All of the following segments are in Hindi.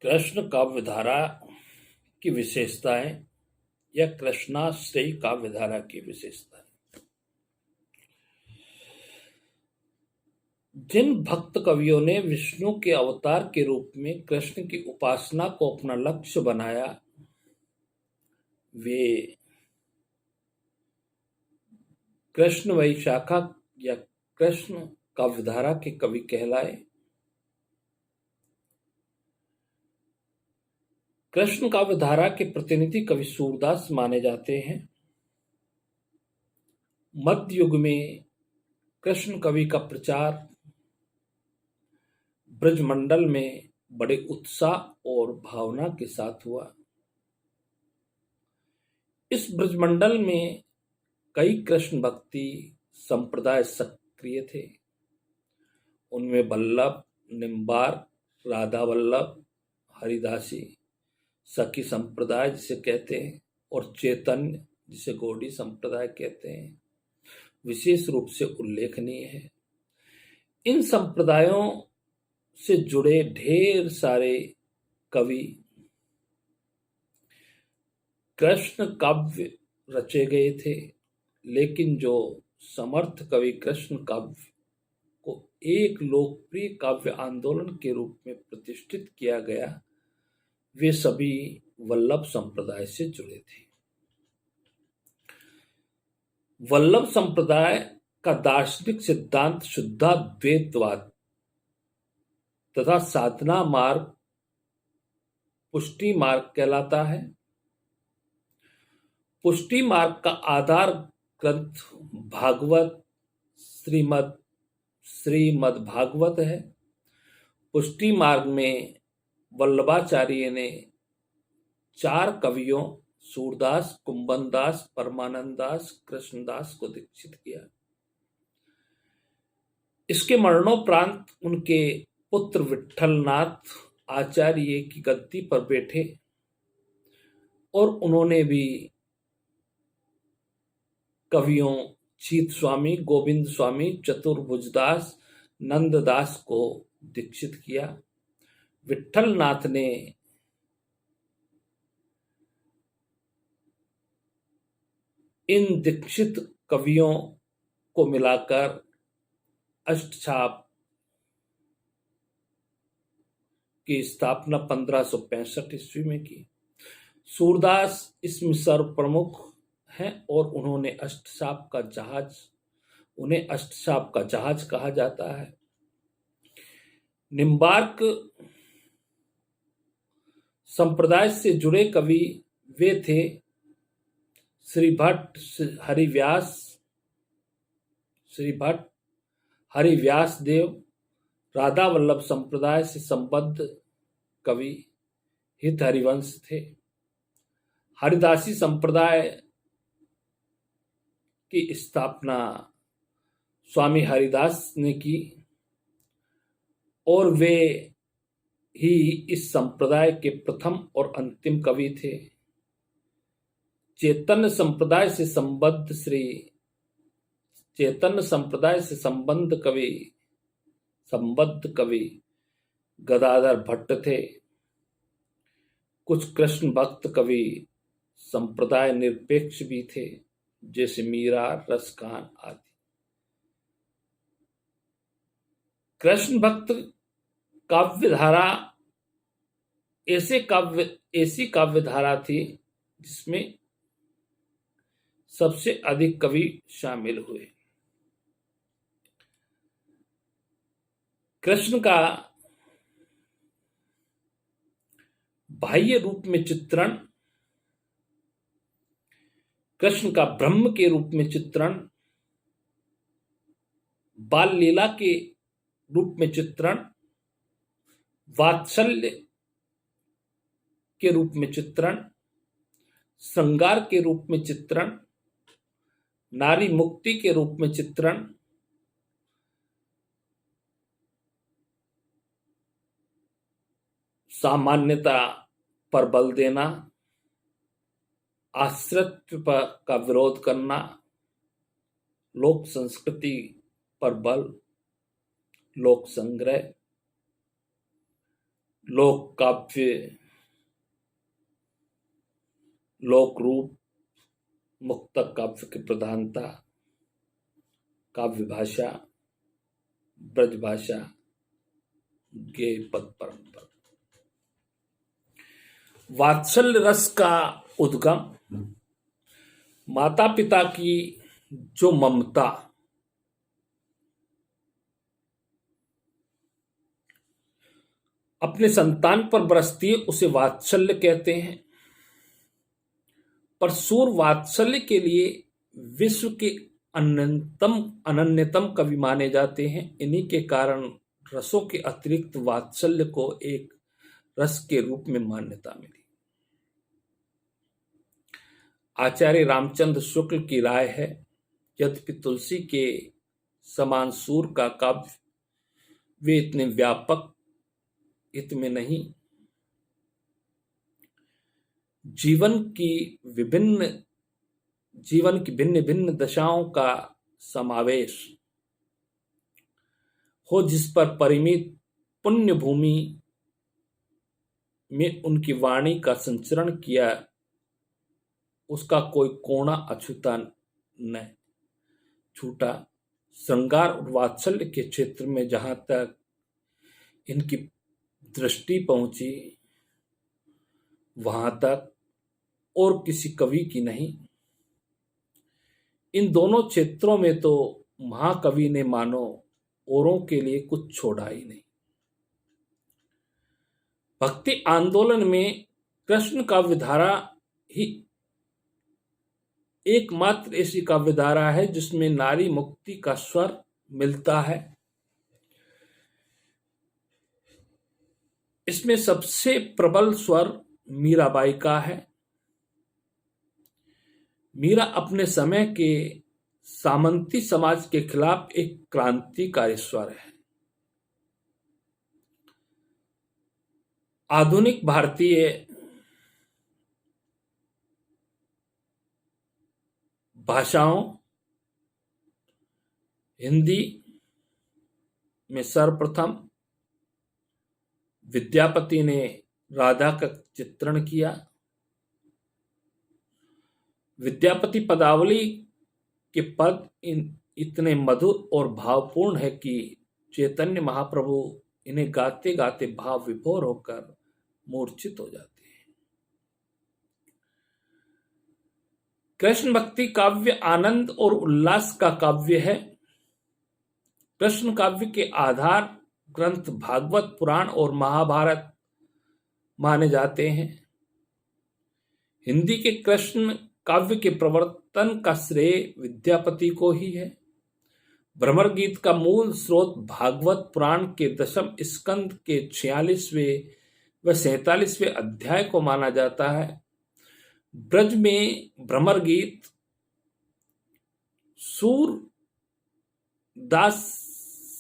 कृष्ण काव्यधारा की विशेषताएं या कृष्णाश्रयी काव्यधारा की विशेषताएं। जिन भक्त कवियों ने विष्णु के अवतार के रूप में कृष्ण की उपासना को अपना लक्ष्य बनाया, वे कृष्ण वैशाखा या कृष्ण काव्यधारा के कवि कहलाए। कृष्ण काव्यधारा के प्रतिनिधि कवि सूरदास माने जाते हैं। मध्य युग में कृष्ण कवि का प्रचार ब्रजमंडल में बड़े उत्साह और भावना के साथ हुआ। इस ब्रजमंडल में कई कृष्ण भक्ति संप्रदाय सक्रिय थे। उनमें वल्लभ, निम्बार्क, राधा वल्लभ, हरिदासी, सखी संप्रदाय जिसे कहते हैं, और चैतन्य जिसे गौड़ी संप्रदाय कहते हैं, विशेष रूप से उल्लेखनीय है। इन संप्रदायों से जुड़े ढेर सारे कवि कृष्ण काव्य रचे गए थे, लेकिन जो समर्थ कवि कृष्ण काव्य को एक लोकप्रिय काव्य आंदोलन के रूप में प्रतिष्ठित किया गया, वे सभी वल्लभ संप्रदाय से जुड़े थे। वल्लभ संप्रदाय का दार्शनिक सिद्धांत शुद्धाद्वैतवाद तथा साधना मार्ग पुष्टि मार्ग कहलाता है। पुष्टि मार्ग का आधार ग्रंथ भागवत, श्रीमद् भागवत है। पुष्टि मार्ग में वल्लभाचार्य ने 4 कवियों सूरदास, कुंभनदास, परमानंददास, कृष्णदास को दीक्षित किया। इसके मरणोपरांत उनके पुत्र विट्ठलनाथ आचार्य की गद्दी पर बैठे और उन्होंने भी कवियों चीत स्वामी, गोविंद स्वामी, चतुर्भुजदास, नंददास को दीक्षित किया। विट्ठलनाथ ने इन दीक्षित कवियों को मिलाकर अष्टछाप की स्थापना 1565 ईस्वी में की। सूरदास इसमें सर्व प्रमुख हैं और उन्हें अष्टछाप का जहाज कहा जाता है। निम्बार्क संप्रदाय से जुड़े कवि वे थे श्री भट्ट, हरिव्यास देव। राधा वल्लभ संप्रदाय से संबद्ध कवि हित हरिवंश थे। हरिदासी संप्रदाय की स्थापना स्वामी हरिदास ने की और वे ही इस संप्रदाय के प्रथम और अंतिम कवि थे। चैतन्य संप्रदाय से संबद्ध कवि गदाधर भट्ट थे। कुछ कृष्ण भक्त कवि संप्रदाय निरपेक्ष भी थे, जैसे मीरा, रसखान आदि। कृष्ण भक्त काव्यधारा ऐसी काव्यधारा थी जिसमें सबसे अधिक कवि शामिल हुए। कृष्ण का बाह्य रूप में चित्रण, कृष्ण का ब्रह्म के रूप में चित्रण, बाल लीला के रूप में चित्रण, वात्सल्य के रूप में चित्रण, श्रृंगार के रूप में चित्रण, नारी मुक्ति के रूप में चित्रण, सामान्यता पर बल देना, आश्रित का विरोध करना, लोक संस्कृति पर बल, लोक संग्रह, लोक काव्य, लोक रूप, मुक्तक काव्य की प्रधानता, काव्य भाषा, ब्रज भाषा, गेय पद परंपरा। वात्सल्य रस का उद्गम, माता पिता की जो ममता अपने संतान पर बरसती है उसे वात्सल्य कहते हैं। पर सूर वात्सल्य के लिए विश्व के अनन्यतम कवि माने जाते हैं। इन्हीं के कारण रसों के अतिरिक्त वात्सल्य को एक रस के रूप में मान्यता मिली। आचार्य रामचंद्र शुक्ल की राय है, यद्यपि तुलसी के समान सूर का काव्य वे इतने व्यापक हित में नहीं, जीवन की भिन्न भिन्न दशाओं का समावेश हो, जिस पर परिमित पुण्य भूमि में उनकी वाणी का संचरण किया, उसका कोई कोना अछूता न छूटा। श्रृंगार और वात्सल्य के क्षेत्र में जहां तक इनकी दृष्टि पहुंची, वहां तक और किसी कवि की नहीं। इन दोनों क्षेत्रों में तो महाकवि ने मानो औरों के लिए कुछ छोड़ा ही नहीं। भक्ति आंदोलन में कृष्ण काव्यधारा ही एकमात्र ऐसी काव्यधारा है जिसमें नारी मुक्ति का स्वर मिलता है। इसमें सबसे प्रबल स्वर मीराबाई का है। मीरा अपने समय के सामंती समाज के खिलाफ एक क्रांतिकारी स्वर है। आधुनिक भारतीय भाषाओं हिंदी में सर्वप्रथम विद्यापति ने राधा का चित्रण किया। विद्यापति पदावली के पद इतने मधुर और भावपूर्ण है कि चैतन्य महाप्रभु इन्हें गाते गाते भाव विभोर होकर मूर्छित हो जाते हैं। कृष्ण भक्ति काव्य आनंद और उल्लास का काव्य है। कृष्ण काव्य के आधार ग्रंथ भागवत पुराण और महाभारत माने जाते हैं। हिंदी के कृष्ण काव्य के प्रवर्तन का श्रेय विद्यापति को ही है। भ्रमर गीत का मूल स्रोत भागवत पुराण के दशम स्कंद के 46वें व 47वें अध्याय को माना जाता है। ब्रज में भ्रमर गीत सूरदास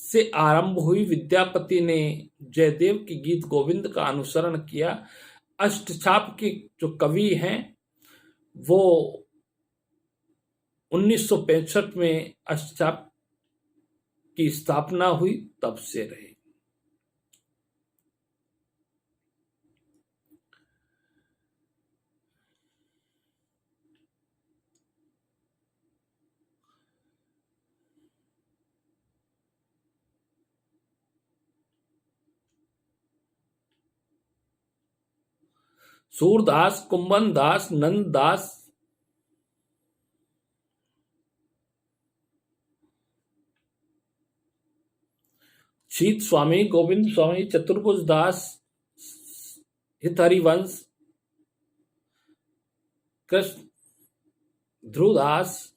से आरंभ हुई। विद्यापति ने जयदेव के गीत गोविंद का अनुसरण किया। अष्टछाप के जो कवि हैं वो 1965 में अष्टछाप की स्थापना हुई, तब से रहे। सूरदास, कुंभन दास, नंद दास, शीत स्वामी, गोविंद स्वामी, चतुर्भुज दास, हितहरिवंश, कृष्ण ध्रुवदास,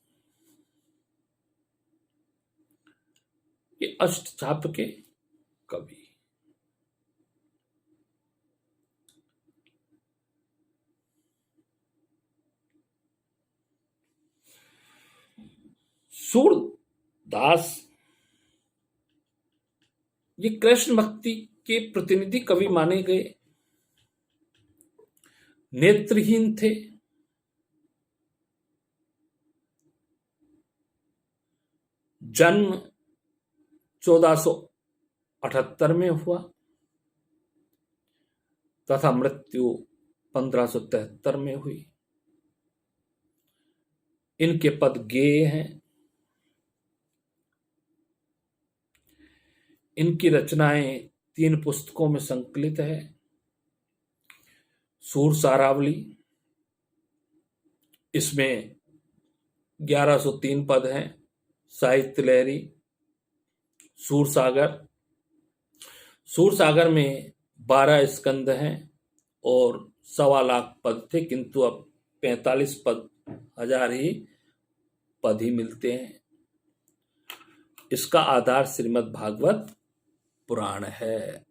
ये अष्टछाप के कवि। सूरदास ये कृष्ण भक्ति के प्रतिनिधि कवि माने गए। नेत्रहीन थे। जन्म 1478 में हुआ। तथा मृत्यु 1573 में हुई। इनके पद गेय हैं। इनकी रचनाएं 3 पुस्तकों में संकलित है। सूर सारावली, इसमें 1103 पद हैं। साहित्य लहरी, सूरसागर में 12 स्कंद हैं और 1.25 लाख पद थे, किंतु अब 45,000 ही पद ही मिलते हैं। इसका आधार श्रीमद् भागवत पुराण है।